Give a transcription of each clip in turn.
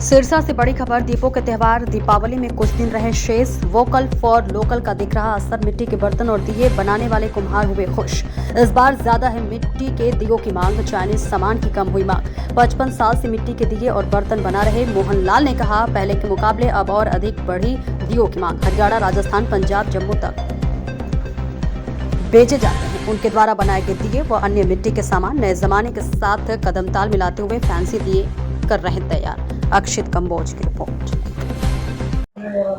सिरसा से बड़ी खबर। दीपों के त्योहार दीपावली में कुछ दिन रहे शेष। वोकल फॉर लोकल का दिख रहा असर। मिट्टी के बर्तन और दिए बनाने वाले कुम्हार हुए खुश। इस बार ज्यादा है मिट्टी के दियों की मांग। चाइनीज सामान की कम हुई मांग। 55 साल से मिट्टी के दिए और बर्तन बना रहे मोहनलाल ने कहा, पहले के मुकाबले अब और अधिक बढ़ी दियों की मांग। हरियाणा, राजस्थान, पंजाब, जम्मू तक बेचे जाते हैं उनके द्वारा बनाए गए दिए व अन्य मिट्टी के सामान। नए जमाने के साथ कदम ताल मिलाते हुए फैंसी दिए कर रहे तैयार। अक्षित कंबोज की रिपोर्ट।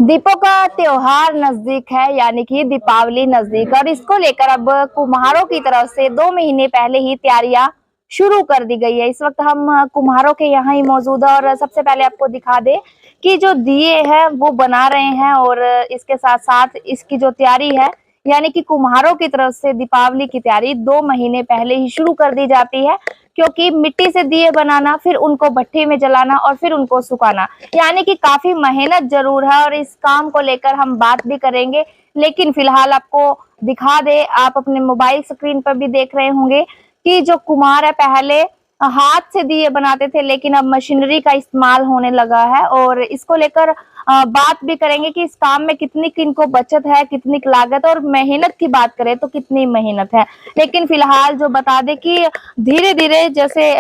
दीपों का त्योहार नजदीक है, यानी कि दीपावली नजदीक, और इसको लेकर अब कुम्हारों की तरफ से 2 महीने पहले ही तैयारियां शुरू कर दी गई है। इस वक्त हम कुम्हारों के यहाँ ही मौजूद है और सबसे पहले आपको दिखा दे कि जो दिए हैं वो बना रहे हैं और इसके साथ साथ इसकी जो तैयारी है, यानी कि कुम्हारों की तरफ से दीपावली की तैयारी 2 महीने पहले ही शुरू कर दी जाती है, क्योंकि मिट्टी से दिए बनाना, फिर उनको भट्ठी में जलाना और फिर उनको सुखाना, यानी कि काफी मेहनत जरूर है। और इस काम को लेकर हम बात भी करेंगे, लेकिन फिलहाल आपको दिखा दे, आप अपने मोबाइल स्क्रीन पर भी देख रहे होंगे कि जो कुम्हार है पहले हाथ से दिए बनाते थे, लेकिन अब मशीनरी का इस्तेमाल होने लगा है। और इसको लेकर बात भी करेंगे कि इस काम में कितनी किनको बचत है, कितनी लागत, और मेहनत की बात करें तो कितनी मेहनत है। लेकिन फिलहाल जो बता दे कि धीरे धीरे जैसे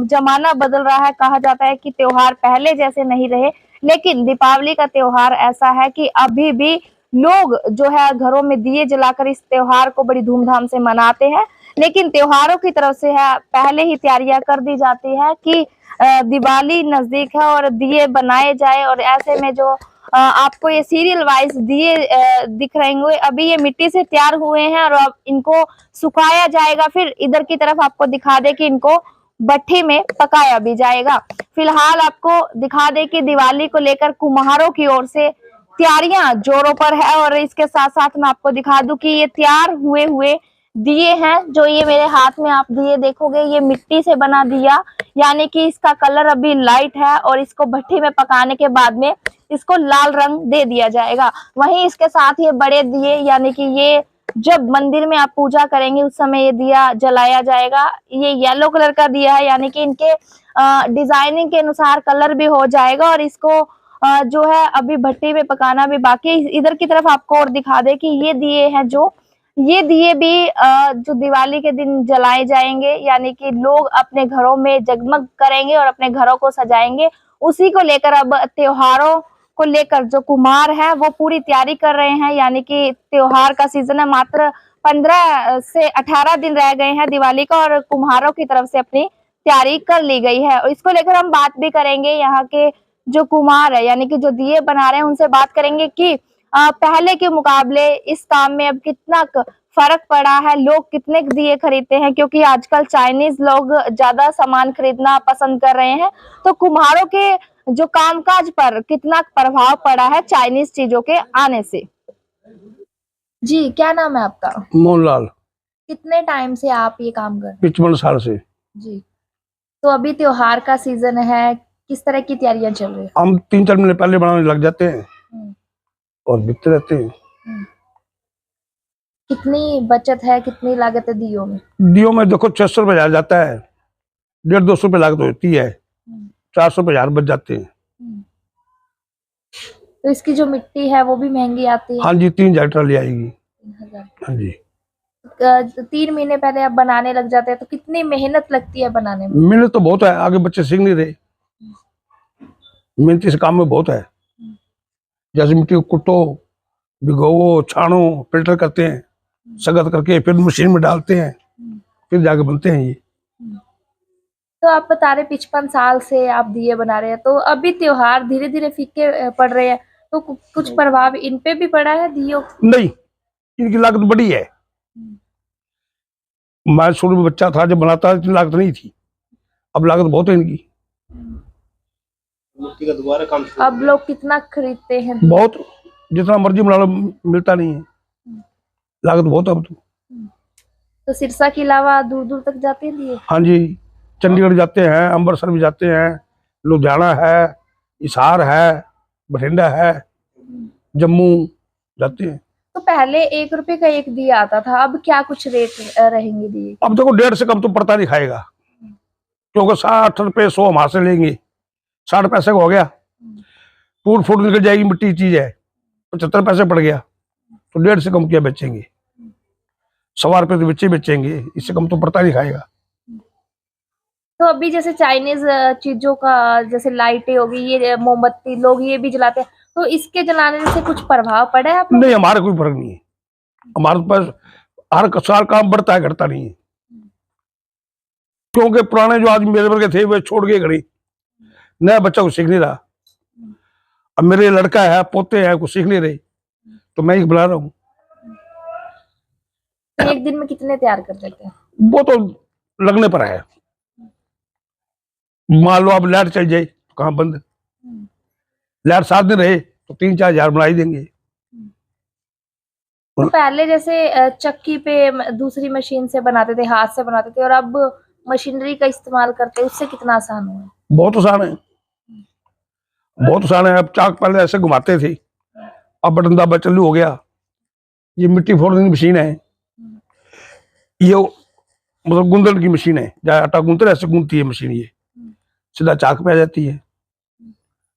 जमाना बदल रहा है, कहा जाता है कि त्योहार पहले जैसे नहीं रहे, लेकिन दीपावली का त्योहार ऐसा है कि अभी भी लोग जो है घरों में दिए जलाकर इस त्योहार को बड़ी धूमधाम से मनाते हैं। लेकिन त्योहारों की तरफ से है पहले ही तैयारियां कर दी जाती है कि दिवाली नजदीक है और दिए बनाए जाए। और ऐसे में जो आपको ये सीरियल वाइज दिए दिख रहे होंगे, अभी ये मिट्टी से तैयार हुए हैं और अब इनको सुखाया जाएगा। फिर इधर की तरफ आपको दिखा दे कि इनको भट्ठी में पकाया भी जाएगा। फिलहाल आपको दिखा दे कि दिवाली को लेकर कुम्हारों की ओर से तैयारियां जोरों पर है। और इसके साथ साथ मैं आपको दिखा दूं कि ये तैयार हुए दिए हैं, जो ये मेरे हाथ में आप दिए देखोगे, ये मिट्टी से बना दिया, यानी कि इसका कलर अभी लाइट है और इसको भट्ठी में पकाने के बाद में इसको लाल रंग दे दिया जाएगा। वहीं इसके साथ ये बड़े दिए, यानी कि ये जब मंदिर में आप पूजा करेंगे उस समय ये दिया जलाया जाएगा। ये येलो कलर का दिया है, यानी कि इनके डिजाइनिंग के अनुसार कलर भी हो जाएगा। और इसको जो है अभी भट्टी में पकाना भी बाकी। इधर की तरफ आपको और दिखा दे कि ये दिए हैं, जो ये दिए भी जो दिवाली के दिन जलाए जाएंगे, यानी कि लोग अपने घरों में जगमग करेंगे और अपने घरों को सजाएंगे। उसी को लेकर अब त्योहारों को लेकर जो कुम्हार है वो पूरी तैयारी कर रहे हैं, यानी कि त्योहार का सीजन है, मात्र 15 से 18 दिन रह गए हैं दिवाली का, और कुम्हारों की तरफ से अपनी तैयारी कर ली गई है। और इसको लेकर हम बात भी करेंगे यहाँ के जो कुम्हार है, यानी कि जो दिए बना रहे हैं, उनसे बात करेंगे कि पहले के मुकाबले इस काम में अब कितना फर्क पड़ा है, लोग कितने दिए खरीदते हैं, क्योंकि आजकल चाइनीज लोग ज्यादा सामान खरीदना पसंद कर रहे हैं। तो कुम्हारों के जो कामकाज पर कितना प्रभाव पड़ा है चाइनीज चीजों के आने से। जी, क्या नाम है आपका? मोहनलाल। कितने टाइम से आप ये काम कर? 55 साल से। जी, तो अभी त्योहार का सीजन है, किस तरह की तैयारियां चल रही है? हम 3-4 महीने पहले बनाने लग जाते हैं और बिकते रहते हैं। कितनी बचत है, कितनी लागत है दियों में? दियों में देखो 600 रुपये हजार जाता है, 150-200 रुपये लागत होती है, 400 रुपये हजार बच जाते हैं। तो इसकी जो मिट्टी है वो भी महंगी आती है? हाँ जी, 3000 ट्राली आएगी। 3000। हाँ जी। 3 महीने पहले आप बनाने लग जाते हैं, तो कितनी मेहनत लगती है बनाने में? मेहनत तो बहुत है, आगे बच्चे सीख नहीं रहे, मेहनत इस काम में बहुत है। जैसे मिट्टी को कुटो, भिगोवो, छानो, फिल्टर करते हैं, सगत करके फिर मशीन में डालते हैं, फिर जाके बनते हैं ये। तो आप बता रहे 55 साल से आप दिए बना रहे हैं, तो अभी त्योहार धीरे धीरे फीके पड़ रहे हैं, तो कुछ प्रभाव इन पे भी पड़ा है दियों? नहीं, इनकी लागत बड़ी है। मैं शुरू में बच्चा था जब बनाता था, इतनी लागत नहीं थी, अब लागत बहुत है इनकी। मिट्टी का दोबारा काम अब लोग कितना खरीदते हैं? बहुत, जितना मर्जी बना लो मिलता नहीं है, लागत बहुत अब तो सिरसा के अलावा दूर दूर तक जाते हैं दिए? हाँ जी, चंडीगढ़ जाते हैं, अमृतसर भी जाते हैं, लुधियाना है, हिसार है, बठिंडा है, जम्मू जाते हैं। तो पहले 1 रुपए का एक दिया आता था, अब क्या कुछ रेट रहेंगे दिए? अब देखो 1.5 से कम तो पड़ता नहीं खाएगा, क्योंकि 60 रुपये 100 हमारे से लेंगे, 60 पैसे का हो गया, टूट फूट निकल जाएगी, मिट्टी की चीज है, 75 पैसे पड़ गया तो 1.5 से कम क्या बेचेंगे, 1.25 रुपये तो बच्चे बेचेंगे, इससे कम तो पड़ता नहीं खाएगा। तो अभी जैसे चाइनीज चीजों का, जैसे लाइटें होगी, ये मोमबत्ती लोग ये भी जलाते हैं, तो इसके जलाने से कुछ प्रभाव पड़ा है आपको? नहीं, हमारा कोई फर्क नहीं है, हमारे पास हर साल काम बढ़ता है, घटता नहीं है। क्योंकि पुराने जो आदमी मेरे वर्ग थे वे छोड़ के घड़ी, नया बच्चा को सीख नहीं रहा। अब मेरे लड़का है, पोते हैं, कुछ सीख नहीं रहे, तो मैं ही बुला रहा हूँ। एक दिन में कितने तैयार कर देते हैं? वो तो लगने पर है, मान लो अब लाइट चल जाए तो कहाँ बंद, लाइट 7 दिन रहे तो 3-4 हजार बना ही देंगे। तो पहले जैसे चक्की पे दूसरी मशीन से बनाते थे, हाथ से बनाते थे, और अब मशीनरी का इस्तेमाल करते हैं, उससे कितना आसान हुआ है? बहुत आसान है, बहुत आसान है। अब चाक पहले ऐसे घुमाते थे, अब बटन दबा चालू हो गया। ये मिट्टी फोड़ने की मशीन है, ये मतलब गुंदन की मशीन है, जहाँ आटा गूंथते ऐसे गूंथती है मशीन, ये सीधा चाक पे आ जाती है।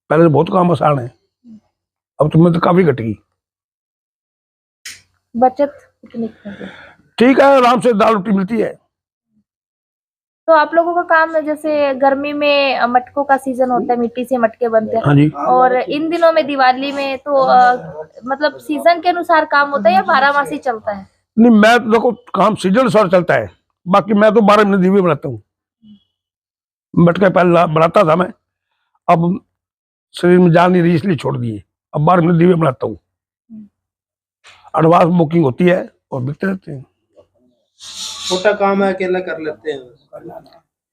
पहले तो बहुत काम आसान है, अब तुम्हें तो काफी घट गई। बचत कितनी होगी? ठीक है, आराम से दाल रोटी मिलती है। तो आप लोगों का काम है, जैसे गर्मी में मटकों का सीजन होता है, मिट्टी से मटके बनते हैं, हाँ जी, और इन दिनों में दिवाली में तो मतलब सीजन के अनुसार काम होता है या 12 मासी चलता है? नहीं, मैं तो देखो काम सीजन अनुसार चलता है, बाकी मैं तो 12 महीने दीवे बनाता हूँ। मटके पहले बनाता था मैं, अब शरीर में जान नहीं रही इसलिए छोड़ दिए, अब 12 महीने दीवे बनाता हूँ। एडवांस बुकिंग होती है और बिकते रहते हैं। छोटा काम है, अकेला कर लेते हैं।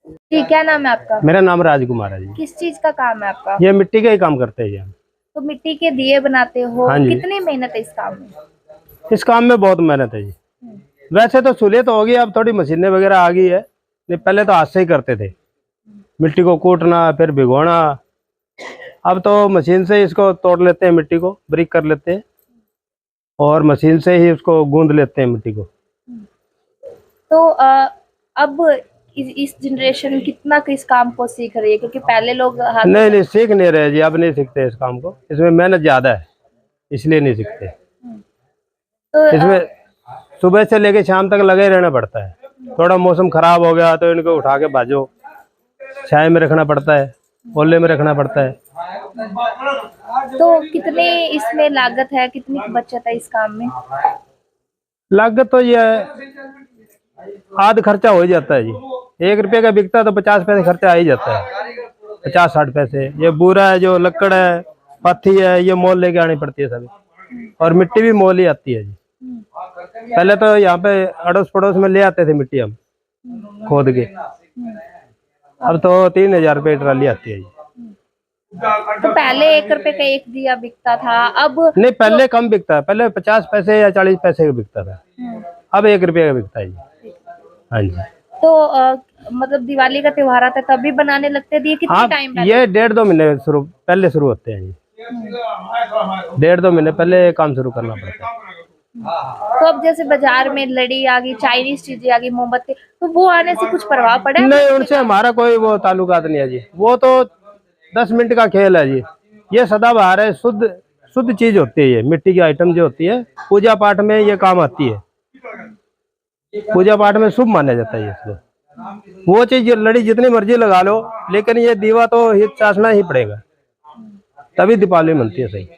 जी, क्या नाम है आपका? मेरा नाम राजकुमार है जी। किस चीज का काम है आपका? ये मिट्टी का ही काम करते हैं जी हम। तो मिट्टी के दिए बनाते हो, हाँ जी। कितनी मेहनत है इस काम में? इस काम में बहुत मेहनत है जी। वैसे तो सहूलियत हो गई, अब थोड़ी मशीनें वगैरह आ गई है, नहीं पहले तो हाथ से ही करते थे, मिट्टी को कूटना फिर भिगोना। अब तो मशीन से इसको तोड़ लेते हैं, मिट्टी को ब्रिक कर लेते हैं और मशीन से ही उसको गूंद लेते हैं मिट्टी को। तो अब इस जनरेशन में कितना इस काम को सीख रही है, क्योंकि पहले लोग हाथ नहीं सीख नहीं रहे जी, अब नहीं सीखते इस काम को, इसमें मेहनत ज्यादा है इसलिए नहीं सीखते। तो इसमें सुबह से लेके शाम तक लगे रहना पड़ता है, थोड़ा मौसम खराब हो गया तो इनको उठा के भाजो, छाया में रखना पड़ता है, ओले में रखना पड़ता है। तो कितने इसमें लागत है, कितनी बचत है इस काम में? लागत तो ये आध खर्चा हो ही जाता है जी। 1 रुपये का बिकता तो 50 पैसे खर्चा आ ही जाता है, 50-60 पैसे। ये बूरा है, जो लकड़ है, पत्थी है, ये मोल लेके आनी पड़ती है सभी, और मिट्टी भी मोल ही आती है जी। पहले तो यहाँ पे अड़ोस पड़ोस में ले आते थे मिट्टी हम खोद के, अब तो 3000 रुपये ट्राली आती है जी। तो पहले 1 रुपए का एक दिया बिकता था, अब नहीं पहले कम बिकता है, पहले 50 पैसे या 40 पैसे का बिकता था, अब 1 रुपये का बिकता है जी। हाँ जी। तो मतलब दिवाली का त्योहार आता है तभी बनाने लगते दिए, कितने टाइम पहले? ये 1.5-2 महीने पहले शुरू होते हैं जी, 1.5-2 महीने पहले काम शुरू करना पड़ता है। तो अब जैसे बाजार में लड़ी आ गई, चाइनीज चीजें आ गई, मोमबत्ती, तो वो आने से कुछ प्रभाव पड़ा है? नहीं, उनसे हमारा कोई वो ताल्लुकात नहीं है जी, वो तो 10 मिनट का खेल है जी। ये सदाबहार है, शुद्ध चीज होती है, ये मिट्टी की आइटम जो होती है पूजा पाठ में ये काम आती है, पूजा पाठ में शुभ माना जाता है इसको। वो चीज लड़ी जितनी मर्जी लगा लो, लेकिन ये दीवा तो हित चासना ही पड़ेगा, तभी दीपावली मनती है सही।